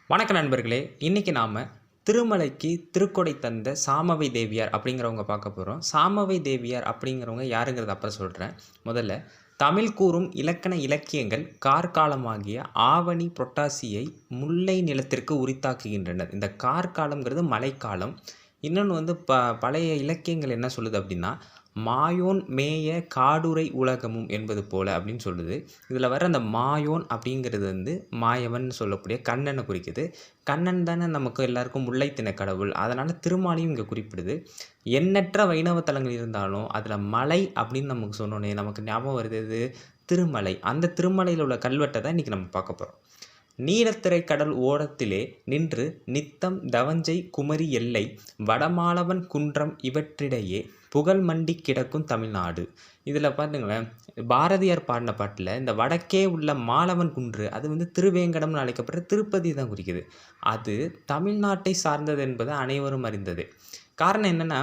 வணக்க நண்பர்களே! இன்னைக்கு நாம திருமலைக்கு திருக்கொடை தந்த சாமவை தேவியார் அப்படிங்கிறவங்க பார்க்க போறோம். சாமவை தேவியார் அப்படிங்கிறவங்க யாருங்கிறத அப்புறம் சொல்றேன். முதல்ல தமிழ் கூறும் இலக்கண இலக்கியங்கள் கார்காலமாகிய ஆவணி, புரட்டாசியை முல்லை நிலத்திற்கு உரித்தாக்குகின்றனர். இந்த கார்காலம்ங்கிறது மழைக்காலம். இன்னொன்னு வந்து பழைய இலக்கியங்கள் என்ன சொல்லுது அப்படின்னா, மாயோன் மேய காடுறை உலகமும் என்பது போல அப்படின்னு சொல்லுது. இதில வர அந்த மாயோன் அப்படிங்கிறது வந்து மாயவன் சொல்லக்கூடிய கண்ணனை குறிக்குது. கண்ணன் தானே நமக்கு எல்லாருக்கும் முல்லைத்திணை கடவுள். அதனால திருமாலையும் இங்க குறிப்பிடுது. எண்ணற்ற வைணவ தலங்கள் இருந்தாலும், அதில மலை அப்படின்னு நமக்கு சொன்னோனே நமக்கு ஞாபகம் வருது எது? திருமலை. அந்த திருமலையில உள்ள கல்வெட்ட தான் இன்னைக்கு நம்ம பார்க்க போறோம். நீலத்திரை கடல் ஓரத்திலே நின்று நித்தம் தவஞ்சை குமரி எல்லை வடமாலவன் குன்றம் இவற்றிடையே புகழ் மண்டி கிடக்கும் தமிழ்நாடு. இதில் பார்த்துங்களேன், பாரதியார் பாடின பாட்டில் இந்த வடக்கே உள்ள மாலவன் குன்று அது வந்து திருவேங்கடம்னு அழைக்கப்படுற திருப்பதி தான் குறிக்குது. அது தமிழ்நாட்டை சார்ந்தது என்பது அனைவரும் அறிந்தது. காரணம் என்னென்னா,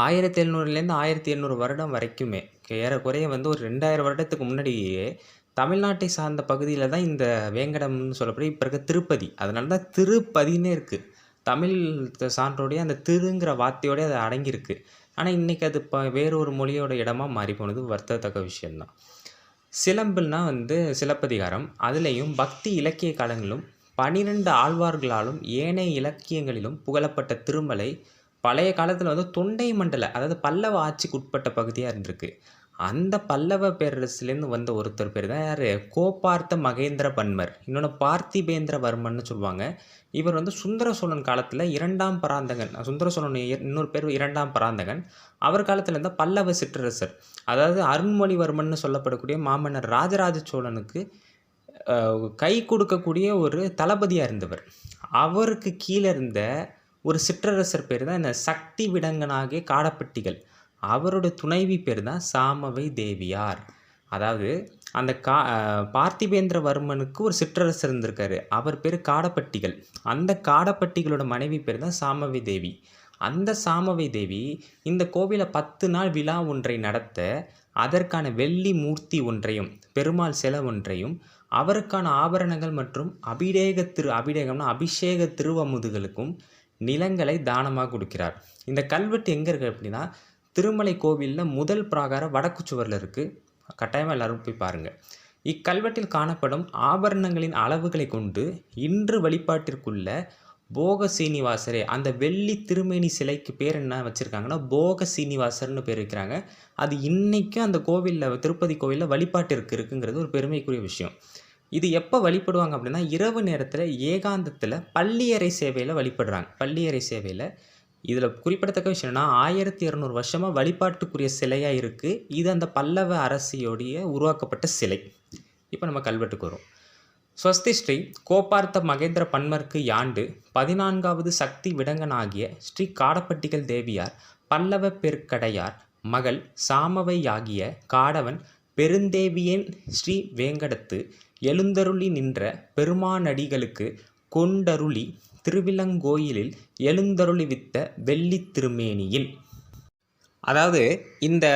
1700லேருந்து 1700 வருடம் வரைக்குமே ஏறக்குறைய வந்து ஒரு 2000 வருடத்துக்கு முன்னாடியே தமிழ்நாட்டை சார்ந்த பகுதியில் தான் இந்த வேங்கடம்னு சொல்லக்கூடிய இப்போ இருக்க திருப்பதி. அதனால தான் திருப்பதின்னே இருக்குது. தமிழ் சான்றோடைய அந்த திருங்கிற வார்த்தையோடய அது அடங்கியிருக்கு. ஆனால் இன்றைக்கி அது வேறு ஒரு மொழியோட இடமா மாறி போனது வருத்தத்தக்க விஷயந்தான். சிலம்புனா வந்து சிலப்பதிகாரம். அதுலேயும் பக்தி இலக்கிய காலங்களிலும் 12 ஆழ்வார்களாலும் ஏனைய இலக்கியங்களிலும் புகழப்பட்ட திருமலை பழைய காலத்தில் வந்து தொண்டை மண்டல, அதாவது பல்லவ ஆட்சிக்கு உட்பட்ட பகுதியாக இருந்திருக்கு. அந்த பல்லவ பேரரசுலேருந்து வந்த ஒருத்தர் பேர் தான் யார்? கோப்பார்த்த மகேந்திர பன்மர். இன்னொன்று பார்த்திபேந்திரவர்மன்னு சொல்லுவாங்க. இவர் வந்து சுந்தர சோழன் காலத்தில் 2ஆம் பராந்தகன். சுந்தர சோழன் இன்னொரு பேர் 2ஆம் பராந்தகன். அவர் காலத்தில் இருந்த பல்லவ சிற்றரசர், அதாவது அருண்மொழிவர்மன் சொல்லப்படக்கூடிய மாமன்னர் ராஜராஜ சோழனுக்கு கை கொடுக்கக்கூடிய ஒரு தளபதியாக இருந்தவர். அவருக்கு கீழே இருந்த ஒரு சிற்றரசர் பேர் தான் இந்த சக்தி விடங்கனாகிய காடப்பட்டிகள். அவரோட துணைவி பேர் தான் சாமவை தேவியார். அதாவது அந்த பார்த்திபேந்திரவர்மனுக்கு ஒரு சிற்றரசர் இருந்திருக்காரு. அவர் பேர் காடப்பட்டிகள். அந்த காடப்பட்டிகளோட மனைவி பேர் தான் சாமவை தேவி. அந்த சாமவை தேவி இந்த கோவிலை 10 நாள் விழா ஒன்றை நடத்த அதற்கான வெள்ளி மூர்த்தி ஒன்றையும் பெருமாள் சிலை ஒன்றையும் அவருக்கான ஆபரணங்கள் மற்றும் அபிஷேகம்னா அபிஷேக திருவமுதுகளுக்கும் நிலங்களை தானமாக கொடுக்கிறார். இந்த கல்வெட்டு எங்கே இருக்குது அப்படின்னா, திருமலை கோவிலில் முதல் பிராகாரம் வடக்கு சுவரில் இருக்குது. கட்டாயமாக எல்லோரும் போய் பாருங்கள். இக்கல்வெட்டில் காணப்படும் ஆபரணங்களின் அளவுகளை கொண்டு இன்று வழிபாட்டிற்குள்ள போக சீனிவாசரே, அந்த வெள்ளி திருமேனி சிலைக்கு பேர் என்ன வச்சுருக்காங்கன்னா போக சீனிவாசர்னு பேர் வைக்கிறாங்க. அது இன்றைக்கும் அந்த கோவிலில், திருப்பதி கோவிலில் வழிபாட்டிற்கு இருக்குங்கிறது ஒரு பெருமைக்குரிய விஷயம். இது எப்போ வழிபடுவாங்க அப்படின்னா, இரவு நேரத்தில் ஏகாந்தத்தில் பள்ளியறை சேவையில் வழிபடுறாங்க. பள்ளியறை சேவையில் இதில் குறிப்பிடத்தக்க விஷயம் என்னன்னா, 1200 வருஷமாக வழிபாட்டுக்குரிய சிலையாக இருக்குது. இது அந்த பல்லவ அரசியோடைய உருவாக்கப்பட்ட சிலை. இப்போ நம்ம கல்வெட்டுக்கு வரும். ஸ்வஸ்தி ஸ்ரீ கோப்பார்த்த மகேந்திர பன்மர்க்கு யாண்டு 14வது சக்தி விடங்கனாகிய ஸ்ரீ காடப்பட்டிகள் தேவியார் பல்லவ பெருக்கடையார் மகள் சாமவையாகிய காடவன் பெருந்தேவியன் ஸ்ரீ வேங்கடத்து எழுந்தருளி நின்ற பெருமானடிகளுக்கு கொண்டருளி திருவிலங்கோயிலில் எழுந்தருளிவித்த வெள்ளி திருமேனியில். அதாவது இந்த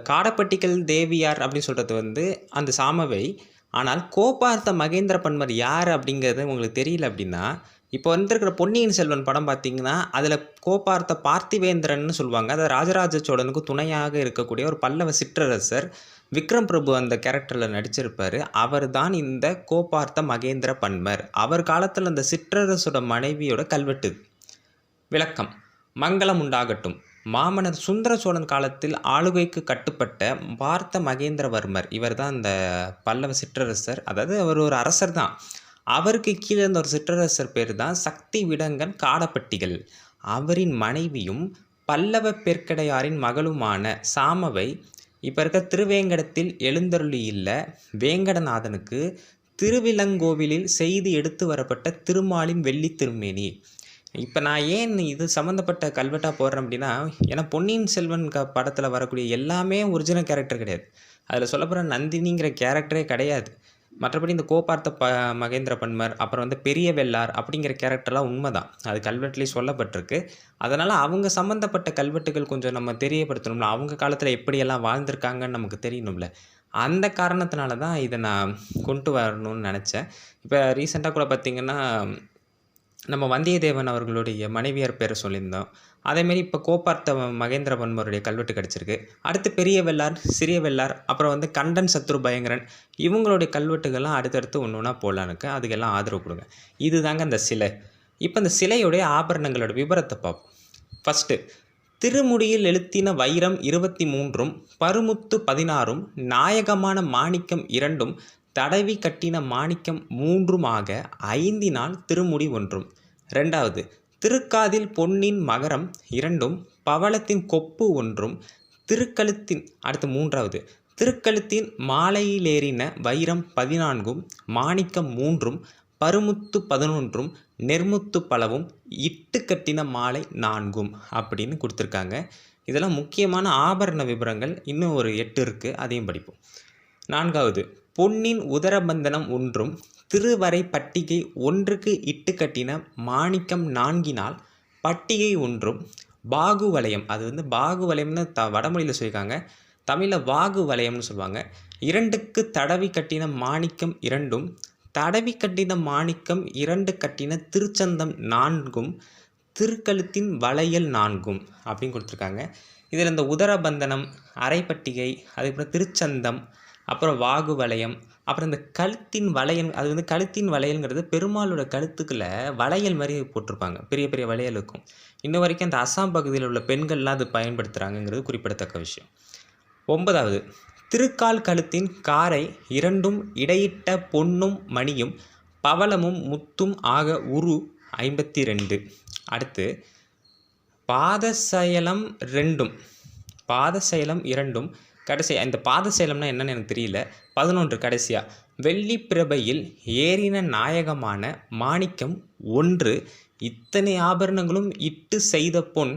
காடப்பட்டிகள் தேவியார் அப்படின்னு சொல்கிறது வந்து அந்த சாமவை. ஆனால் கோப்பார்த்த மகேந்திர பன்மர் யார் அப்படிங்கிறது உங்களுக்கு தெரியல அப்படின்னா, இப்போ வந்திருக்கிற பொன்னியின் செல்வன் படம் பார்த்திங்கன்னா அதில் கோப்பார்த்த பார்த்திவேந்திரன்னு சொல்லுவாங்க. அது ராஜராஜ சோழனுக்கு துணையாக இருக்கக்கூடிய ஒரு பல்லவ சிற்றரசர். விக்ரம் பிரபு அந்த கேரக்டரில் நடிச்சிருப்பார். அவர் தான் இந்த கோப்பார்த்த மகேந்திர பன்மர். அவர் காலத்தில் அந்த சிற்றரசோட மனைவியோட கல்வெட்டு. விளக்கம்: மங்களம் உண்டாகட்டும். மாமன்னர் சுந்தர சோழன் காலத்தில் ஆளுகைக்கு கட்டுப்பட்ட பார்த்த மகேந்திரவர்மர், இவர் தான் அந்த பல்லவ சிற்றரசர். அதாவது அவர் ஒரு அரசர் தான். அவருக்கு கீழே இருந்த ஒரு சிற்றரசர் பேர் தான் சக்தி விடங்கன் காடப்பட்டிகள். அவரின் மனைவியும் பல்லவ பெருக்கடையாரின் மகளுமான சாமவை இப்போ இருக்க திருவேங்கடத்தில் எழுந்தருளியுள்ள வேங்கடநாதனுக்கு திருவிலங்கோவிலில் செய்து எடுத்து வரப்பட்ட திருமாலின் வெள்ளி திருமேனி. இப்போ நான் ஏன் இது சம்மந்தப்பட்ட கல்வெட்டாக போடுறேன் அப்படின்னா, ஏன்னா பொன்னியின் செல்வன் படத்தில் வரக்கூடிய எல்லாமே ஒரிஜினல் கேரக்டர் கிடையாது. அதில் சொல்லப்படுற நந்தினிங்கிற கேரக்டரே கிடையாது. மற்றபடி இந்த கோப்பார்த்த மகேந்திர பன்மர், அப்புறம் வந்து பெரிய வெள்ளார் அப்படிங்கிற கேரக்டர்லாம் உண்மை தான். அது கல்வெட்டுலேயே சொல்லப்பட்டிருக்கு. அதனால் அவங்க சம்மந்தப்பட்ட கல்வெட்டுகள் கொஞ்சம் நம்ம தெரியப்படுத்தணும்ல. அவங்க காலத்தில் எப்படியெல்லாம் வாழ்ந்திருக்காங்கன்னு நமக்கு தெரியணும்ல. அந்த காரணத்தினால தான் இத நான் கொண்டு வரணும்னு நெனச்சேன். இப்ப ரீசென்ட்டா கூட பார்த்தீங்கன்னா, நம்ம வந்தியத்தேவன் அவர்களுடைய மனைவியார் பேர சொல்லியிருந்தோம். அதேமாரி இப்ப கோப்பார்த்த மகேந்திரவர்மருடைய கல்வெட்டு கிடைச்சிருக்கு. அடுத்து பெரிய வெள்ளார், சிறிய வெள்ளார், அப்புறம் வந்து கண்டன், சத்ரு, பயங்கரன் இவங்களுடைய கல்வெட்டுகள்லாம் அடுத்தடுத்து ஒண்ணு ஒண்ணா போடலான்னு இருக்கேன். அதுக்கெல்லாம் ஆதரவு குடுங்க. இதுதாங்க அந்த சிலை. இப்ப இந்த சிலையுடைய ஆபரணங்களோட விபரத்த பார்ப்போம். ஃபர்ஸ்ட்டு திருமுடியில் எழுத்தின வைரம் 23ம், பருமுத்து 16ம், நாயகமான மாணிக்கம் 2ம், தடவி கட்டின மாணிக்கம் 3ம் ஆக 5னால் திருமுடி ஒன்றும். 2வது திருக்காதில் பொன்னின் மகரம் 2ம், பவளத்தின் கொப்பு ஒன்றும், அடுத்து 3வது திருக்கழுத்தின் மாலையிலேறின வைரம் 14ம், மாணிக்கம் 3ம், பருமுத்து 11ம், நெர்முத்து பலவும், இட்டு கட்டின மாலை 4ம் அப்படின்னு குடுத்துருக்காங்க. இதெல்லாம் முக்கியமான ஆபரண விபரங்கள். இன்னும் ஒரு 8 இருக்கு. அதையும் படிப்போம். 4வது பொன்னின் உதரபந்தனம் 1ம், திருவரை பட்டிகை 1க்கு இட்டு கட்டின மாணிக்கம் 4னால் பட்டிகை 1ம், பாகு வளையம் அது வந்து பாகு வளையம்னு வடமொழியில சொல்லியிருக்காங்க. தமிழ்ல வாகு வளையம்னு சொல்லுவாங்க. 2க்கு தடவி கட்டின மாணிக்கம் 2ம், தடவி கட்டின மாணிக்கம் 2 கட்டின திருச்சந்தம் 4ம், திருக்கழுத்தின் வளையல் 4ம் அப்படின்னு குடுத்துருக்காங்க. இதில் இந்த உதரபந்தனம், அரைப்பட்டிகை, அதுக்கப்புறம் திருச்சந்தம், அப்புறம் வாகு வளையம், அப்புறம் இந்த கழுத்தின் வளையல் அது வந்து கழுத்தின் வளையல்ங்கிறது பெருமாளோட கழுத்துக்குள்ள வளையல் மாரி போட்டிருப்பாங்க. பெரிய பெரிய வளையல் இருக்கும். இன்ன வரைக்கும் அந்த அசாம் பகுதியில் உள்ள பெண்கள்லாம் அது பயன்படுத்துகிறாங்கங்கிறது குறிப்பிடத்தக்க விஷயம். 9வது திருக்கால் கழுத்தின் காரை 2ம் இடையிட்ட பொன்னும் மணியும் பவளமும் முத்தும் ஆக உரு 52. அடுத்து பாதசயலம் 2ம் கடைசி இந்த பாதசயலம்னா என்னன்னு எனக்கு தெரியல. 11 கடைசியா வெள்ளி பிரபையில் ஏறின நாயகமான மாணிக்கம் 1 இத்தனை ஆபரணங்களும் இட்டு செய்த பொன்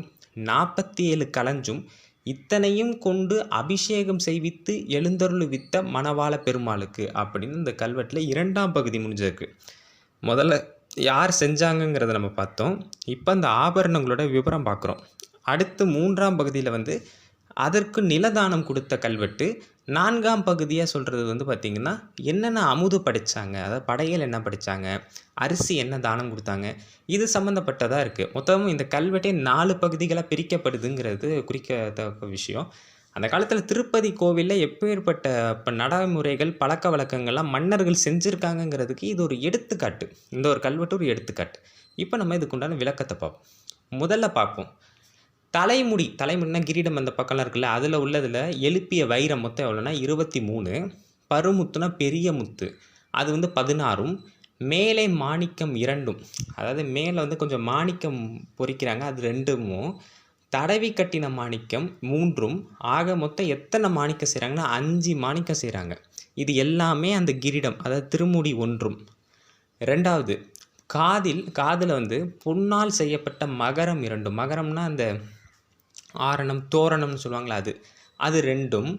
47 களஞ்சும் இத்தனையும் கொண்டு அபிஷேகம் செய்வித்து எழுந்தருளுவித்த மணவாள பெருமாளுக்கு அப்படின்னு இந்த கல்வெட்டில் 2ஆம் பகுதி முடிஞ்சிருக்கு. முதல்ல யார் செஞ்சாங்கங்கிறத நம்ம பார்த்தோம். இப்போ அந்த ஆபரணங்களோட விவரம் பார்க்குறோம். அடுத்து 3ஆம் பகுதியில் வந்து அதற்கு நிலதானம் கொடுத்த கல்வெட்டு. 4ஆம் பகுதியாக சொல்கிறது வந்து பார்த்திங்கன்னா என்னென்ன அமுது படைச்சாங்க, அதாவது படையல் என்ன படைச்சாங்க, அரிசி என்ன தானம் கொடுத்தாங்க, இது சம்மந்தப்பட்டதாக இருக்குது. மொத்தமும் இந்த கல்வெட்டே 4 பகுதிகளாக பிரிக்கப்படுதுங்கிறது குறிக்கத்தக்க விஷயம். அந்த காலத்தில் திருப்பதி கோவிலில் எப்பேற்பட்ட நடைமுறைகள் பழக்க வழக்கங்கள்லாம் மன்னர்கள் செஞ்சுருக்காங்கங்கிறதுக்கு இது ஒரு எடுத்துக்காட்டு. இந்த ஒரு கல்வெட்டு ஒரு எடுத்துக்காட்டு. இப்போ நம்ம இதுக்குண்டான விளக்கத்தை பார்ப்போம். முதல்ல பார்ப்போம் தலைமுடினா கிரீடம் அந்த பக்கம்லாம் இருக்குல்ல, அதில் உள்ளதில் எழுப்பிய வைரம் மொத்தம் எவ்வளோனா 23, பருமுத்துனா பெரிய முத்து அது வந்து 16ம், மேலே மாணிக்கம் 2ம், அதாவது மேலே வந்து கொஞ்சம் மாணிக்கம் பொறிக்கிறாங்க அது 2ம், தடவி கட்டின மாணிக்கம் 3ம், ஆக மொத்தம் எத்தனை மாணிக்கம் செய்கிறாங்கன்னா 5 மாணிக்கம் செய்கிறாங்க. இது எல்லாமே அந்த கிரீடம் அதாவது திருமுடி 1ம். 2வது காதில் வந்து பொன்னால் செய்யப்பட்ட மகரம் 2, மகரம்னா அந்த ஆரணம் தோரணம்னு சொல்லுவாங்களா அது 2ம்,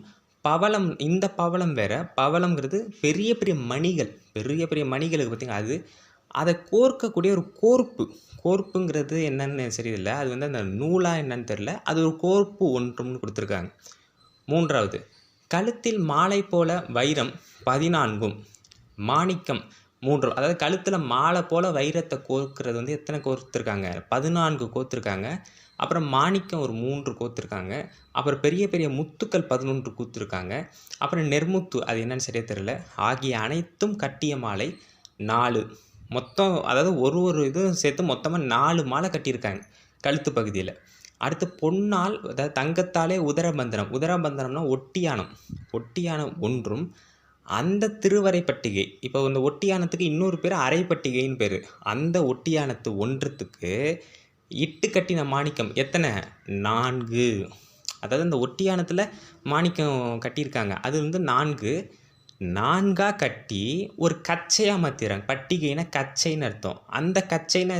பவளம் இந்த பவளம் வேற, பவளம்ங்கிறது பெரிய பெரிய மணிகளுக்கு பார்த்தீங்கன்னா அதை கோர்க்கக்கூடிய ஒரு கோர்ப்புங்கிறது என்னன்னு சரியில்லை, அது வந்து அந்த நூலா என்னன்னு தெரியல, அது ஒரு கோர்ப்பு 1ம்னு கொடுத்துருக்காங்க. 3வது கழுத்தில் மாலை போல வைரம் 14ம், மாணிக்கம் 3, அதாவது கழுத்தில் மாலை போல் வைரத்தை கோர்க்கிறது வந்து எத்தனை கோர்த்துருக்காங்க 14 கோர்த்துருக்காங்க. அப்புறம் மாணிக்கம் ஒரு 3 கோர்த்துருக்காங்க. அப்புறம் பெரிய பெரிய முத்துக்கள் 11 கோர்த்துருக்காங்க. அப்புறம் நெர்முத்து அது என்னன்னு சரியாக தெரியல. ஆகிய அனைத்தும் கட்டிய மாலை 4 மொத்தம், அதாவது ஒரு இதுவும் சேர்த்து மொத்தமாக 4 மாலை கட்டியிருக்காங்க கழுத்து பகுதியில். அடுத்து பொன்னால் அதாவது தங்கத்தாலே உதரபந்தனம்னா ஒட்டியானம் 1ம், அந்த திருவரை பட்டிகை இப்போ இந்த ஒட்டியானத்துக்கு இன்னொரு பேர் அரைப்பட்டிகைன்னு பேர். அந்த ஒட்டியானத்து 1த்துக்கு இட்டு கட்டின மாணிக்கம் எத்தனை 4, அதாவது இந்த ஒட்டியானத்தில் மாணிக்கம் கட்டியிருக்காங்க அது வந்து 4 கட்டி ஒரு கச்சையாக மாற்றிடுறாங்க. பட்டிகைனா கச்சைன்னு அர்த்தம். அந்த கச்சைன்னா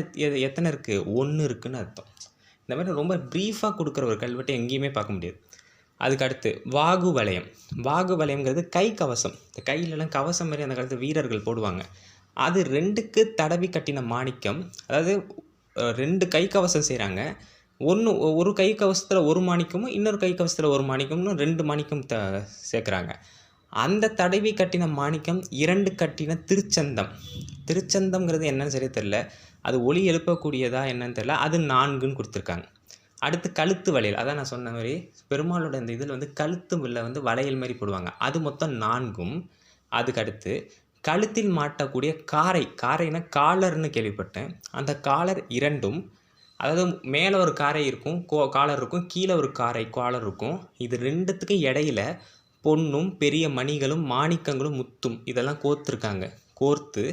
எத்தனை இருக்குது 1 இருக்குதுன்னு அர்த்தம். இந்த மாதிரி ரொம்ப ப்ரீஃபாக கொடுக்குற ஒரு கல்வெட்டை எங்கேயுமே பார்க்க முடியாது. அதுக்கு அடுத்து வாகு வளையம்ங்கிறது கை கவசம். இந்த கையிலலாம் கவசம் மாதிரி அந்த காலத்தில் வீரர்கள் போடுவாங்க. அது 2க்கு தடவி கட்டின மாணிக்கம், அதாவது 2 கை கவசம் செய்கிறாங்க. ஒரு கை கவசத்தில் 1 மாணிக்கமும் இன்னொரு கை கவசத்தில் 1 மாணிக்கம்னு 2 மாணிக்கம் சேர்க்குறாங்க. அந்த தடவி கட்டின மாணிக்கம் 2 கட்டின திருச்சந்தம். திருச்சந்தம்ங்கிறது என்னன்னு சரியா தெரியல. அது ஒலி எழுப்பக்கூடியதா என்னன்னு தெரியல. அது 4ன்னு கொடுத்துருக்காங்க. அடுத்து கழுத்து வளையல். அதான் நான் சொன்ன மாரி பெருமாளோட இந்த இதில் வந்து கழுத்துல வந்து வளையல் மாதிரி போடுவாங்க. அது மொத்தம் 4ம். அதுக்கு அடுத்து கழுத்தில் மாட்டக்கூடிய காரை. காரைனா காலர்னு கேள்விப்பட்டேன். அந்த காலர் 2ம். அதாவது மேலே ஒரு காரை இருக்கும், காலர் இருக்கும், கீழே ஒரு காலர் இருக்கும். இது 2த்துக்கும் இடையில பொன்னும் பெரிய மணிகளும் மாணிக்கங்களும் முத்தும் இதெல்லாம் கோர்த்துருக்காங்க. கோர்த்து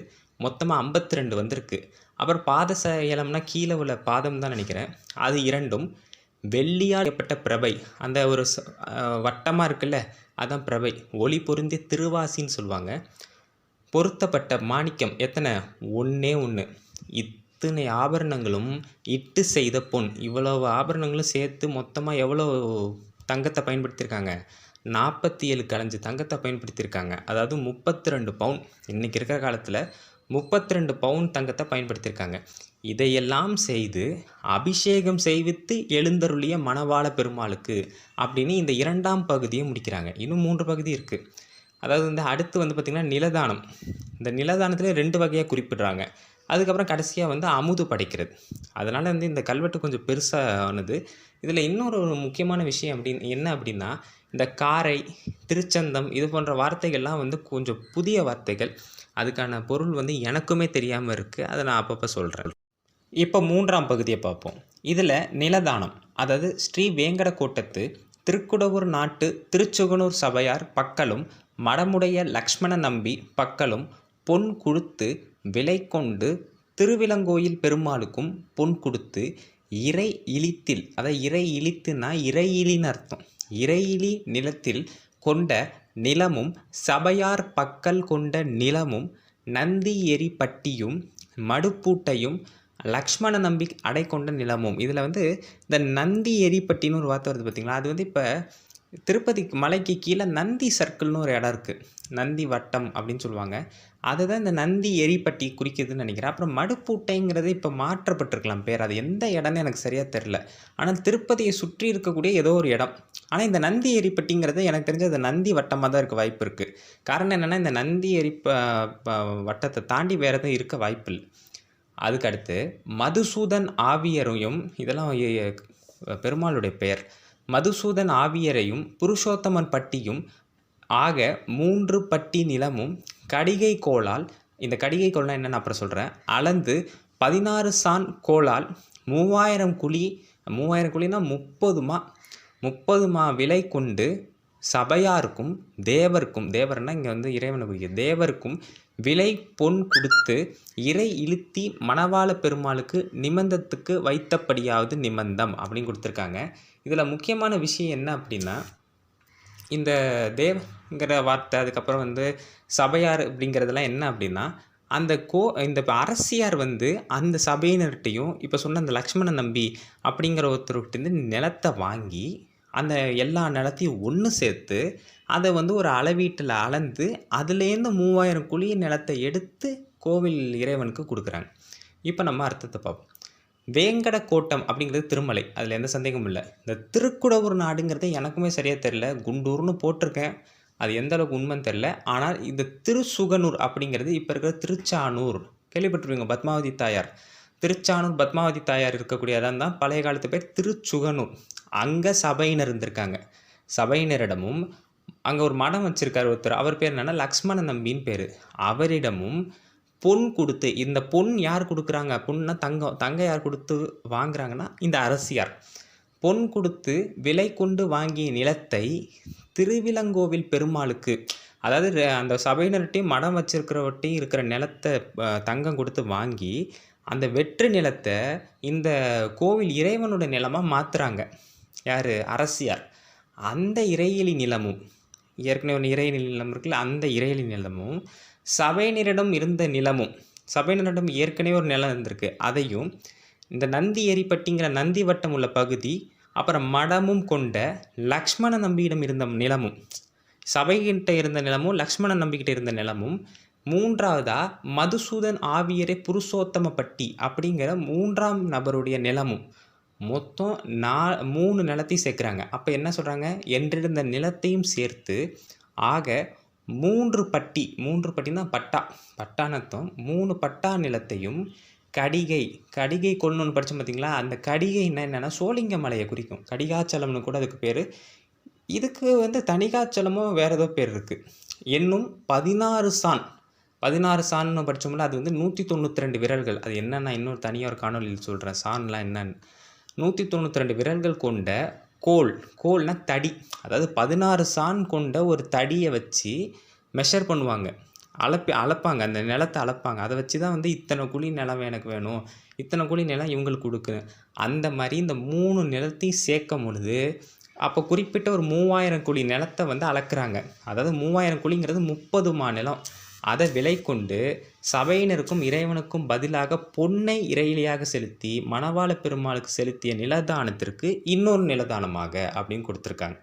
மொத்தமாக 52 வந்திருக்கு. அப்புறம் பாத சயலம்னா கீழே உள்ள பாதம் தான் நினைக்கிறேன். அது 2ம். வெள்ளியால் ஏற்பட்ட பிரபை, அந்த ஒரு வட்டமாக இருக்குல்ல, அதான் பிரபை. ஒளி பொருந்திய திருவாசின்னு சொல்லுவாங்க. பொருத்தப்பட்ட மாணிக்கம் எத்தனை? 1 இத்தனை ஆபரணங்களும் இட்டு செய்த பொன். இவ்வளவு ஆபரணங்களும் சேர்த்து மொத்தமாக எவ்வளோ தங்கத்தை பயன்படுத்தியிருக்காங்க? 47 கலஞ்சு தங்கத்தை பயன்படுத்தியிருக்காங்க. அதாவது 32 பவுன். இன்றைக்கி இருக்கிற காலத்தில் 32 பவுன் தங்கத்தை பயன்படுத்தியிருக்காங்க. இதையெல்லாம் செய்து அபிஷேகம் செய்வித்து எழுந்தருளிய மணவாள பெருமாளுக்கு அப்படின்னு இந்த 2ஆம் பகுதியை முடிக்கிறாங்க. இன்னும் 3 பகுதி இருக்குது. அதாவது வந்து அடுத்து வந்து பார்த்திங்கன்னா நிலதானம். இந்த நிலதானத்தில் 2 வகையாக குறிப்பிடுறாங்க. அதுக்கப்புறம் கடைசியாக வந்து அமுது படைக்கிறது. அதனால் வந்து இந்த கல்வெட்டு கொஞ்சம் பெருசானது. இதில் இன்னொரு முக்கியமான விஷயம் என்ன அப்படின்னா, இந்த காரை, திருச்சந்தம் இது போன்ற வார்த்தைகள்லாம் வந்து கொஞ்சம் புதிய வார்த்தைகள். அதுக்கான பொருள் வந்து எனக்குமே தெரியாமல் இருக்குது. அதை நான் அப்பப்போ சொல்கிறேன். இப்போ 3ஆம் பகுதியை பார்ப்போம். இதில் நிலதானம், அதாவது ஸ்ரீ வேங்கடக்கோட்டத்து திருக்குடவூர் நாட்டு திருச்சுகனூர் சபையார் பக்கலும் மடமுடைய லக்ஷ்மண நம்பி பக்கலும் பொன் கொடுத்து விலை கொண்டு திருவிலங்கோயில் பெருமாளுக்கும் பொன் கொடுத்து இறை இலித்தில், அதாவது இறை இலித்துனா இறையிலின்னு அர்த்தம், இறையிலி நிலத்தில் கொண்ட நிலமும் சபையார் பக்கல் கொண்ட நிலமும் நந்தி எரி பட்டியும் மடுப்பூட்டையும் லக்ஷ்மண நம்பி அடை கொண்ட நிலமும். இதில் வந்து இந்த நந்தி எரிப்பட்டின்னு ஒரு வார்த்தை வருது பார்த்திங்களா? அது வந்து இப்போ திருப்பதி மலைக்கு கீழே நந்தி சர்க்கிள்னு ஒரு இடம் இருக்குது. நந்தி வட்டம் அப்படின்னு சொல்லுவாங்க. அதுதான் இந்த நந்தி எரிப்பட்டி குறிக்குதுன்னு நினைக்கிறேன். அப்புறம் மடுப்பூட்டைங்கிறது இப்போ மாற்றப்பட்டிருக்கலாம் பேர். அது எந்த இடம்னு எனக்கு சரியாக தெரில. ஆனால் திருப்பதியை சுற்றி இருக்கக்கூடிய ஏதோ ஒரு இடம். ஆனால் இந்த நந்தி எரிப்பட்டிங்கிறது எனக்கு தெரிஞ்ச அது நந்தி வட்டமாக தான் இருக்க வாய்ப்பு இருக்குது. காரணம் என்னென்னா, இந்த நந்தி வட்டத்தை தாண்டி வேறு எதுவும் இருக்க வாய்ப்பு இல்லை. அதுக்கடுத்து மதுசூதன் ஆவியரையும், இதெல்லாம் பெருமாளுடைய பெயர், மதுசூதன் ஆவியரையும் புருஷோத்தமன் பட்டியும் ஆக 3 பட்டி நிலமும் கடிகை கோலால், இந்த கடிகை கோல்னால் என்னென்னு அப்புறம் சொல்கிறேன், அளந்து 16 சான் கோலால் 3000 குழி, 3000 குழினா 30 மா விலை கொண்டு சபையாருக்கும் தேவருக்கும், தேவர்னா இங்கே வந்து இறைவனை குறிக்கிறது, தேவருக்கும் விலை பொன் கொடுத்து இறை இழுத்தி மணவாள பெருமாளுக்கு நிமந்தத்துக்கு வைத்தபடியாவது நிமந்தம் அப்படின்னு கொடுத்துருக்காங்க. இதில் முக்கியமான விஷயம் என்ன அப்படின்னா, இந்த தேவங்கிற வார்த்தை, அதுக்கப்புறம் வந்து சபையார் அப்படிங்கிறதெல்லாம் என்ன அப்படின்னா, இந்த அரசியார் வந்து அந்த சபையினர்கிட்டையும் இப்போ சொன்ன அந்த லக்ஷ்மண நம்பி அப்படிங்கிற ஒருத்தர்கிட்டேருந்து நிலத்தை வாங்கி அந்த எல்லா நிலத்தையும் ஒன்று சேர்த்து அதை வந்து ஒரு அளவீட்டில் அளந்து அதுலேருந்து 3000 குழி நிலத்தை எடுத்து கோவில் இறைவனுக்கு கொடுக்குறாங்க. இப்போ நம்ம அர்த்தத்தை பார்ப்போம். வேங்கட கோட்டம் அப்படிங்கிறது திருமலை, அதில் எந்த சந்தேகமும் இல்லை. இந்த திருக்குடவூர் நாடுங்கிறது எனக்குமே சரியாக தெரில, குண்டூர்னு போட்டிருக்கேன், அது எந்த அளவுக்கு உண்மைன்னு தெரில. ஆனால் இந்த திருச்சுகனூர் அப்படிங்கிறது இப்போ இருக்கிற திருச்சானூர் கேள்விப்பட்டிருப்பீங்க, பத்மாவதி தாயார். திருச்சானூர் பத்மாவதி தாயார் இருக்கக்கூடிய இடம் தான் பழைய காலத்து பேர் திருச்சுகனூர். அங்கே சபையினர் இருந்திருக்காங்க. சபையினரிடமும் அங்கே ஒரு மடம் வச்சுருக்கார் ஒருத்தர், அவர் பேர் என்னென்னா லக்ஷ்மண நம்பின்னு பேர். அவரிடமும் பொன் கொடுத்து, இந்த பொன் யார் கொடுக்குறாங்க? பொண்ணா தங்கம். தங்கம் யார் கொடுத்து வாங்குறாங்கன்னா இந்த அரசியார். பொன் கொடுத்து விலை கொண்டு வாங்கிய நிலத்தை திருவிலங்கோவில் பெருமாளுக்கு, அதாவது அந்த சபையினர்கிட்டையும் மடம் வச்சிருக்கிறவர்கிட்டையும் இருக்கிற நிலத்தை தங்கம் கொடுத்து வாங்கி அந்த வெற்று நிலத்தை இந்த கோவில் இறைவனோட நிலமாக மாற்றுறாங்க. யார்? அரசியார். அந்த இறையிலி நிலமும், ஏற்கனவே ஒன்று இறையிலி நிலம் இருக்குல்ல, அந்த இறையிலி நிலமும் சபையினரிடம் இருந்த நிலமும், சபையினரிடம் ஏற்கனவே ஒரு நிலம் இருந்திருக்கு, அதையும் இந்த நந்தி எரிப்பட்டிங்கிற நந்தி வட்டம் உள்ள பகுதி, அப்புறம் மடமும் கொண்ட லக்ஷ்மண நம்பியிடம் இருந்த நிலமும், சபைகிட்ட இருந்த நிலமும் லக்ஷ்மண நம்பிக்கிட்ட இருந்த நிலமும், மூன்றாவதாக மதுசூதன் ஆவியரை புருஷோத்தம பட்டி அப்படிங்கிற 3ஆம் நபருடைய நிலமும், மொத்தம் 3 நிலத்தையும் சேர்க்குறாங்க. அப்போ என்ன சொல்கிறாங்க? என்றிருந்த நிலத்தையும் சேர்த்து ஆக 3 பட்டினா பட்டானத்தம் 3 பட்டா நிலத்தையும் கடிகை கொள்ளணும்னு படித்தோம் பார்த்தீங்களா? அந்த கடிகைன்னா என்னென்னா சோழிங்க மலையை குறிக்கும். கடிகாச்சலம்னு கூட அதுக்கு பேர். இதுக்கு வந்து தணிகாச்சலமோ வேறு ஏதோ பேர் இருக்குது. என்னும் 16 சான்னு படித்தோம்ல, அது வந்து 192 விரல்கள். அது என்னென்னா இன்னொரு தனியாக ஒரு காணொலியில் சொல்கிறேன், சான்லாம் என்னன்னு. 192 விரல்கள் கொண்ட கோல்னா தடி. அதாவது 16 சான் கொண்ட ஒரு தடியை வச்சு மெஷர் பண்ணுவாங்க, அளப்பாங்க, அந்த நிலத்தை அளப்பாங்க. அதை வச்சு தான் வந்து இத்தனை குழி நிலம் எனக்கு வேணும், இத்தனை குழி நிலம் இவங்களுக்கு கொடுக்கு. அந்த மாதிரி இந்த 3 நிலத்தையும் சேர்க்கும் பொழுது அப்போ குறிப்பிட்ட ஒரு 3000 குழி நிலத்தை வந்து அளக்குறாங்க. அதாவது 3000 குழிங்கிறது 30 மா நிலம். அதை விலை கொண்டு சபையினருக்கும் இறைவனுக்கும் பதிலாக பொன்னை இறையிலியாக செலுத்தி மணவாள பெருமாளுக்கு செலுத்திய நிலதானத்திற்கு இன்னொரு நிலதானமாக அப்படின்னு கொடுத்துருக்காங்க.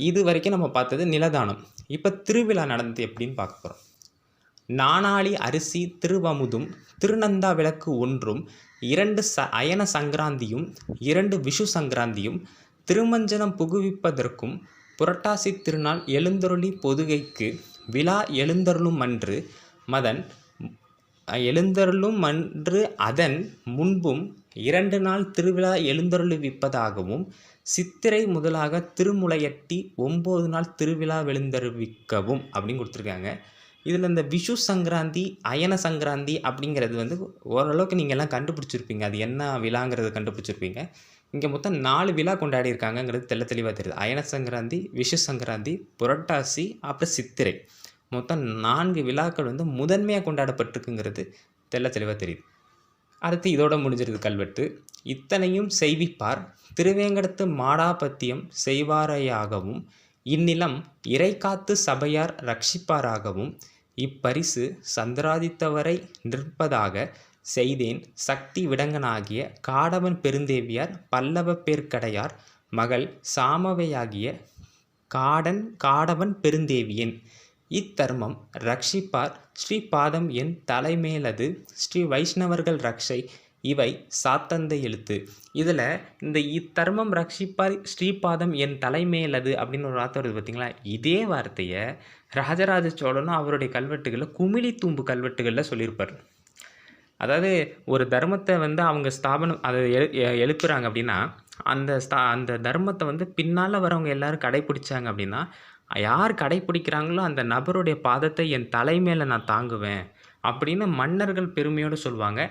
இது வரைக்கும் நம்ம பார்த்தது நிலதானம். இப்போ திருவிழா நடந்தது எப்படின்னு பார்க்க போகிறோம். நானாளி அரிசி திருவமுதும் திருநந்தா விளக்கு ஒன்றும் 2 அயன சங்கராந்தியும் 2 விஷு சங்கராந்தியும் திருமஞ்சனம் புகுவிப்பதற்கும் புரட்டாசி திருநாள் எழுந்தருளி பொதுகைக்கு விழா எழுந்தருளும் அன்று அதன் முன்பும் 2 நாள் திருவிழா எழுந்தருளிவிப்பதாகவும் சித்திரை முதலாக திருமுலையட்டி 9 நாள் திருவிழா எழுந்தருவிக்கவும் அப்படின்னு கொடுத்துருக்காங்க. இதில் இந்த விஷு சங்கராந்தி அயன சங்கராந்தி அப்படிங்கிறது வந்து ஓரளவுக்கு நீங்கள் எல்லாம் கண்டுபிடிச்சிருப்பீங்க, அது என்ன விழாங்கிறத கண்டுபிடிச்சிருப்பீங்க. இங்கே மொத்தம் 4 விழா கொண்டாடி இருக்காங்கங்கிறது தெளிவாக தெரியுது. அயன சங்கராந்தி, விஷு சங்கராந்தி, புரட்டாசி, அப்புறம் சித்திரை. மொத்தம் 4 விழாக்கள் வந்து முதன்மையாக கொண்டாடப்பட்டிருக்குங்கிறது தெளிவாக தெரியுது. அடுத்து இதோட முடிஞ்சிருது கல்வெட்டு. இத்தனையும் செய்விப்பார் திருவேங்கடத்து மாடாபத்தியம் செய்வாரையாகவும் இந்நிலம் இறை காத்து சபையார் ரட்சிப்பாராகவும் இப்பரிசு சந்திராதித்தவரை நிற்பதாக செய்தேன் சக்தி விடங்கனாகிய காடவன் பெருந்தேவியார் பல்லவ பேர்க்கடையார் மகள் சாமவையாகிய காடவன் பெருந்தேவியன் இத்தர்மம் ரட்சிப்பார் ஸ்ரீபாதம் என் தலைமேலது ஸ்ரீ வைஷ்ணவர்கள் ரக்ஷை இவை சாத்தந்த எழுத்து. இதில் இந்த இத்தர்மம் ரட்சிப்பார் ஸ்ரீபாதம் என் தலைமேலது அப்படின்னு ஒரு வார்த்தை வருது பார்த்தீங்களா? இதே வார்த்தையை ராஜராஜ சோழனும் அவருடைய கல்வெட்டுகளில் குமிழி தூம்பு கல்வெட்டுகளில் சொல்லியிருப்பார். அதாவது ஒரு தர்மத்தை வந்து அவங்க ஸ்தாபனம் அதை எழுப்புறாங்க அப்படின்னா அந்த தர்மத்தை வந்து பின்னால் வரவங்க எல்லாரும் கடைப்பிடிச்சாங்க அப்படின்னா, யார் கடைப்பிடிக்கிறாங்களோ அந்த நபருடைய பாதத்தை என் தலைமையில நான் தாங்குவேன் அப்படின்னு மன்னர்கள் பெருமையோடு சொல்லுவாங்க.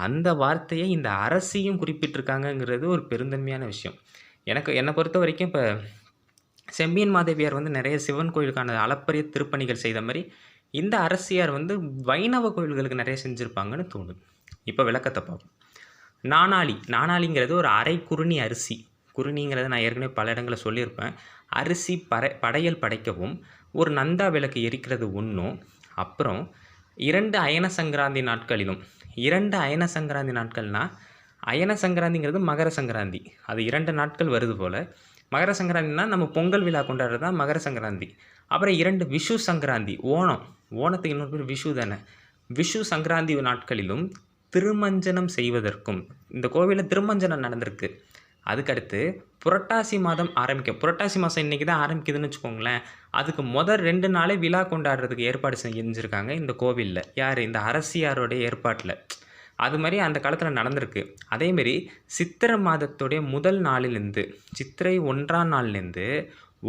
அந்த வார்த்தையை இந்த அரசியும் குறிப்பிட்டிருக்காங்கங்கிறது ஒரு பெருந்தன்மையான விஷயம். என்னை பொறுத்த வரைக்கும் இப்போ செம்பியன் மாதேவியார் வந்து நிறைய சிவன் கோயிலுக்கான அளப்பரிய திருப்பணிகள் செய்த மாதிரி இந்த அரசியார் வந்து வைணவ கோயில்களுக்கு நிறைய செஞ்சுருப்பாங்கன்னு தோணுது. இப்போ விளக்கத்தை பார்ப்போம். நானாளிங்கிறது ஒரு அரை குறுணி அரிசி. குறுணிங்கிறத நான் ஏற்கனவே பல இடங்களில் சொல்லியிருப்பேன். அரிசி படையல் படைக்கவும் ஒரு நந்தா விளக்கு எரிக்கிறது ஒன்றும், அப்புறம் 2 அயன சங்கராந்தி நாட்களிலும் 2 அயன சங்கராந்தி நாட்கள்னால் அயன சங்கராந்திங்கிறது மகர சங்கராந்தி, அது 2 நாட்கள் வருது போல். மகர சங்கராந்தினா நம்ம பொங்கல் விழா கொண்டாடுறது தான் மகர சங்கராந்தி. அப்புறம் 2 விஷு சங்கராந்தி, ஓணத்துக்கு இன்னொரு பேர் விஷு தானே. விஷு சங்கராந்தி நாட்களிலும் திருமஞ்சனம் செய்வதற்கும் இந்த கோவிலில் திருமஞ்சனம் நடந்திருக்கு. அதுக்கடுத்து புரட்டாசி மாதம் புரட்டாசி மாதம் இன்றைக்கி தான் ஆரம்பிக்குதுன்னு வச்சுக்கோங்களேன். அதுக்கு முதல் 2 நாளே விழா கொண்டாடுறதுக்கு ஏற்பாடு செஞ்சுருக்காங்க இந்த கோவிலில். யார்? இந்த அரசியாரோடைய ஏற்பாட்டில். அது மாதிரி அந்த காலத்தில் நடந்திருக்கு. அதேமாரி சித்திரை மாதத்துடைய முதல் நாளிலேருந்து சித்திரை 1ஆம் நாள்லேருந்து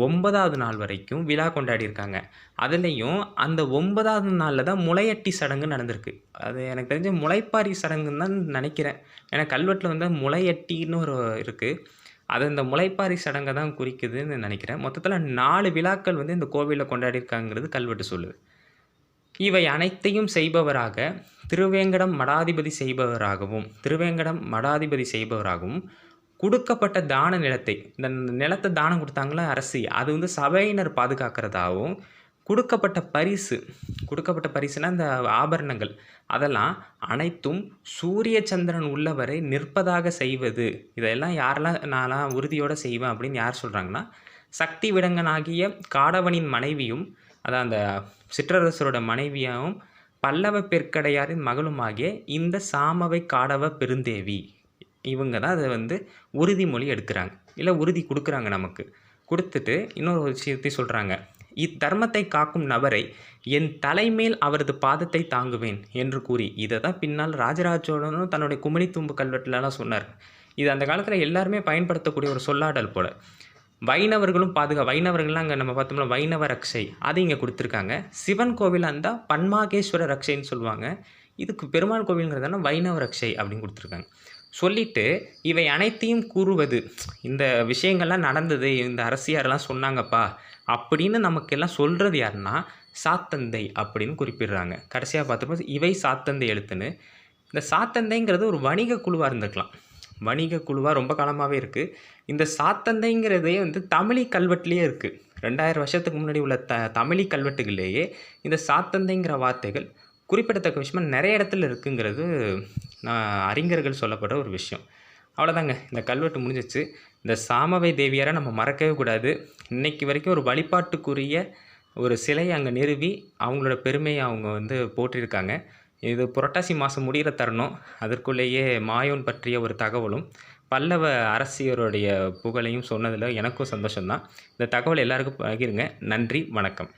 9வது நாள் வரைக்கும் விழா கொண்டாடியிருக்காங்க. அதுலேயும் அந்த 9வது நாளில் தான் முளையட்டி சடங்கு நடந்திருக்கு. அது எனக்கு தெரிஞ்ச முளைப்பாரி சடங்குன்னு தான் நினைக்கிறேன். ஏன்னா கல்வெட்டில் வந்து முளையட்டின்னு ஒரு இருக்குது, அது இந்த முளைப்பாரி சடங்கை தான் குறிக்குதுன்னு நினைக்கிறேன். மொத்தத்தில் 4 விழாக்கள் வந்து இந்த கோவிலில் கொண்டாடியிருக்காங்கிறது கல்வெட்டு சொல்லுது. இவை அனைத்தையும் செய்பவராக திருவேங்கடம் மடாதிபதி செய்பவராகவும் கொடுக்கப்பட்ட தான நிலத்தை, இந்த நிலத்தை தானம் கொடுத்தாங்களா அரசி, அது வந்து சபையினர் பாதுகாக்கிறதாகவும் கொடுக்கப்பட்ட பரிசுனா இந்த ஆபரணங்கள் அதெல்லாம் அனைத்தும் சூரிய சந்திரன் உள்ளவரை நிற்பதாக செய்வது. இதெல்லாம் யாரெல்லாம் நான்லாம் உறுதியோடு செய்வேன் அப்படின்னு யார் சொல்கிறாங்கன்னா, சக்தி விடங்கனாகிய காடவனின் மனைவியும், அதான் அந்த சிற்றரசரோட மனைவியாகவும் பல்லவ பெருக்கடையாரின் மகளுமாகிய இந்த சாமவை காடவ பெருந்தேவி, இவங்க தான் அதை வந்து உறுதிமொழி எடுக்கிறாங்க, இல்லை உறுதி கொடுக்குறாங்க. நமக்கு கொடுத்துட்டு இன்னொரு விஷயத்தை சொல்கிறாங்க. இத்தர்மத்தை காக்கும் நபரை என் தலைமேல் அவரது பாதத்தை தாங்குவேன் என்று கூறி, இதை தான் பின்னால் ராஜராஜ சோழனும் தன்னுடைய குமரி தும்பு கல்வெட்டுலலாம் சொன்னார். இது அந்த காலத்தில் எல்லாருமே பயன்படுத்தக்கூடிய ஒரு சொல்லாடல் போல். வைணவர்களும் வைணவர்கள்லாம் அங்கே நம்ம பார்த்தோம்னா வைணவ ரக்ஷை அது இங்கே கொடுத்துருக்காங்க. சிவன் கோவில் அந்த பன்மாகேஸ்வர ரக்ஷைன்னு சொல்லுவாங்க. இதுக்கு பெருமாள் கோவிலுங்கிறதான வைணவ ரக்ஷை அப்படின்னு கொடுத்துருக்காங்க. சொல்லிட்டு இவை அனைத்தையும் கூறுவது, இந்த விஷயங்கள்லாம் நடந்தது, இந்த அரசியாரெல்லாம் சொன்னாங்கப்பா அப்படின்னு நமக்கெல்லாம் சொல்கிறது யாருன்னா சாத்தந்தை அப்படின்னு குறிப்பிடுறாங்க. கடைசியாக பார்த்தப்போ இவை சாத்தந்தை எழுத்துன்னு. இந்த சாத்தந்தைங்கிறது ஒரு வணிக குழுவாக இருந்திருக்கலாம். வணிக குழுவாக ரொம்ப காலமாகவே இருக்குது. இந்த சாத்தந்தைங்கிறதே வந்து தமிழி கல்வெட்டுலேயே இருக்குது. 2000 வருஷத்துக்கு முன்னாடி உள்ள தமிழி கல்வெட்டுகள்லேயே இந்த சாத்தந்தைங்கிற வார்த்தைகள் குறிப்பிடத்தக்க விஷயமா நிறைய இடத்துல இருக்குங்கிறது அறிஞர்கள் சொல்லப்பட்ட ஒரு விஷயம். அவ்வளோதாங்க, இந்த கல்வெட்டு முடிஞ்சிச்சு. இந்த சாமவை தேவியாரை நம்ம மறக்கவே கூடாது. இன்றைக்கு வரைக்கும் ஒரு வழிபாட்டுக்குரிய ஒரு சிலையை அங்கே நிறுவி அவங்களோட பெருமையை அவங்க வந்து போற்றியிருக்காங்க. இது புரட்டாசி மாதம் முடிகிற தருணம். அதற்குள்ளேயே மாயோன் பற்றிய ஒரு தகவலும் பல்லவ அரசியருடைய புகழையும் சொன்னதில் எனக்கும் சந்தோஷம்தான். இந்த தகவல் எல்லாருக்கும் பகிருங்க. நன்றி, வணக்கம்.